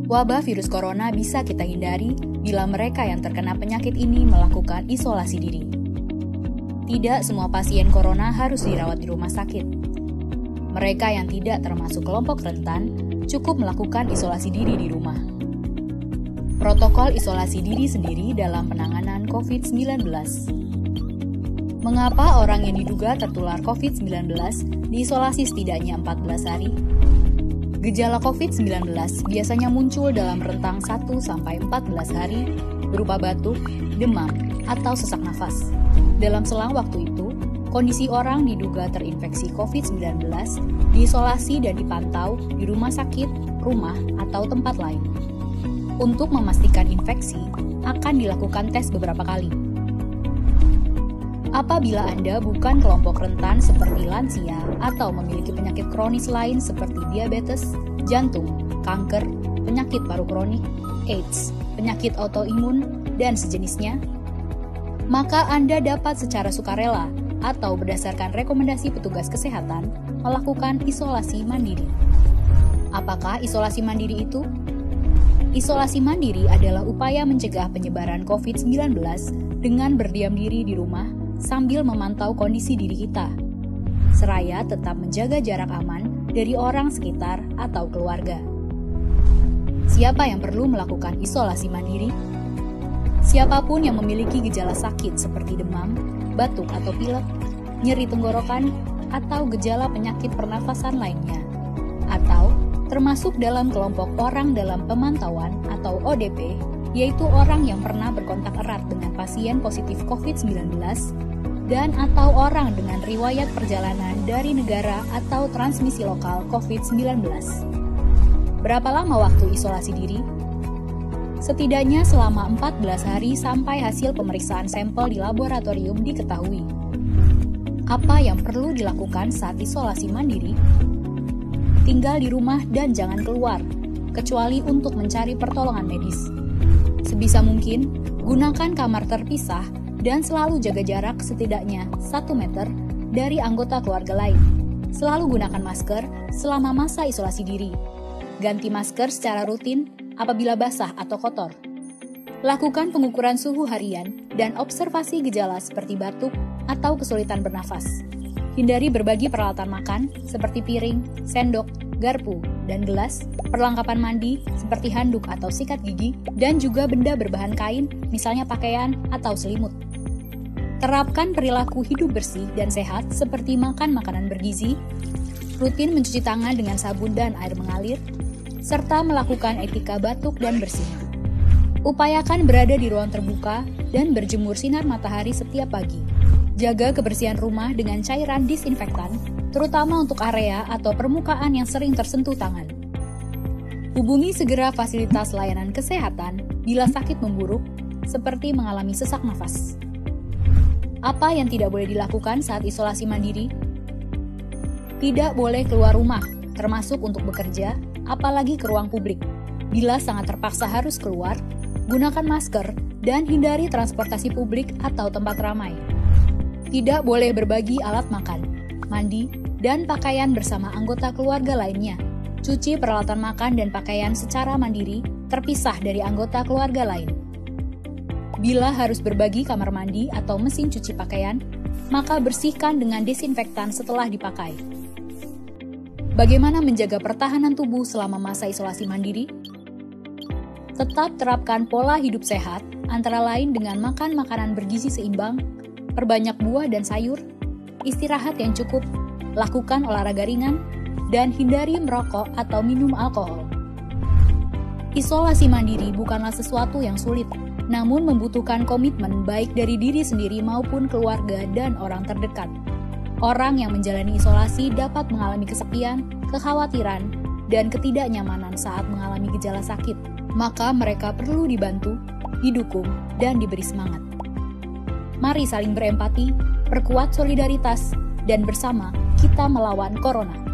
Wabah virus corona bisa kita hindari bila mereka yang terkena penyakit ini melakukan isolasi diri. Tidak semua pasien corona harus dirawat di rumah sakit. Mereka yang tidak termasuk kelompok rentan cukup melakukan isolasi diri di rumah. Protokol isolasi diri sendiri dalam penanganan COVID-19. Mengapa orang yang diduga tertular COVID-19 diisolasi setidaknya 14 hari? Gejala COVID-19 biasanya muncul dalam rentang 1-14 hari berupa batuk, demam, atau sesak nafas. Dalam selang waktu itu, kondisi orang diduga terinfeksi COVID-19 diisolasi dan dipantau di rumah sakit, rumah, atau tempat lain. Untuk memastikan infeksi, akan dilakukan tes beberapa kali. Apabila Anda bukan kelompok rentan seperti lansia atau memiliki penyakit kronis lain seperti diabetes, jantung, kanker, penyakit paru kronik, AIDS, penyakit autoimun, dan sejenisnya, maka Anda dapat secara sukarela atau berdasarkan rekomendasi petugas kesehatan melakukan isolasi mandiri. Apakah isolasi mandiri itu? Isolasi mandiri adalah upaya mencegah penyebaran COVID-19 dengan berdiam diri di rumah sambil memantau kondisi diri kita, seraya tetap menjaga jarak aman dari orang sekitar atau keluarga. Siapa yang perlu melakukan isolasi mandiri? Siapapun yang memiliki gejala sakit seperti demam, batuk atau pilek, nyeri tenggorokan, atau gejala penyakit pernafasan lainnya, atau termasuk dalam kelompok orang dalam pemantauan atau ODP, yaitu orang yang pernah berkontak erat dengan pasien positif COVID-19 dan atau orang dengan riwayat perjalanan dari negara atau transmisi lokal COVID-19. Berapa lama waktu isolasi diri? Setidaknya selama 14 hari sampai hasil pemeriksaan sampel di laboratorium diketahui. Apa yang perlu dilakukan saat isolasi mandiri? Tinggal di rumah dan jangan keluar, kecuali untuk mencari pertolongan medis. Sebisa mungkin, gunakan kamar terpisah dan selalu jaga jarak setidaknya 1 meter dari anggota keluarga lain. Selalu gunakan masker selama masa isolasi diri. Ganti masker secara rutin apabila basah atau kotor. Lakukan pengukuran suhu harian dan observasi gejala seperti batuk atau kesulitan bernafas. Hindari berbagi peralatan makan seperti piring, sendok, garpu, dan gelas, perlengkapan mandi seperti handuk atau sikat gigi, dan juga benda berbahan kain, misalnya pakaian atau selimut. Terapkan perilaku hidup bersih dan sehat seperti makan makanan bergizi, rutin mencuci tangan dengan sabun dan air mengalir, serta melakukan etika batuk dan bersih. Upayakan berada di ruang terbuka dan berjemur sinar matahari setiap pagi. Jaga kebersihan rumah dengan cairan disinfektan, terutama untuk area atau permukaan yang sering tersentuh tangan. Hubungi segera fasilitas layanan kesehatan bila sakit memburuk, seperti mengalami sesak nafas. Apa yang tidak boleh dilakukan saat isolasi mandiri? Tidak boleh keluar rumah, termasuk untuk bekerja, apalagi ke ruang publik. Bila sangat terpaksa harus keluar, gunakan masker dan hindari transportasi publik atau tempat ramai. Tidak boleh berbagi alat makan, mandi, dan pakaian bersama anggota keluarga lainnya. Cuci peralatan makan dan pakaian secara mandiri, terpisah dari anggota keluarga lain. Bila harus berbagi kamar mandi atau mesin cuci pakaian, maka bersihkan dengan desinfektan setelah dipakai. Bagaimana menjaga pertahanan tubuh selama masa isolasi mandiri? Tetap terapkan pola hidup sehat, antara lain dengan makan makanan bergizi seimbang, perbanyak buah dan sayur, istirahat yang cukup, lakukan olahraga ringan, dan hindari merokok atau minum alkohol. Isolasi mandiri bukanlah sesuatu yang sulit, namun membutuhkan komitmen baik dari diri sendiri maupun keluarga dan orang terdekat. Orang yang menjalani isolasi dapat mengalami kesepian, kekhawatiran, dan ketidaknyamanan saat mengalami gejala sakit. Maka mereka perlu dibantu, didukung, dan diberi semangat. Mari saling berempati, perkuat solidaritas, dan bersama kita melawan corona.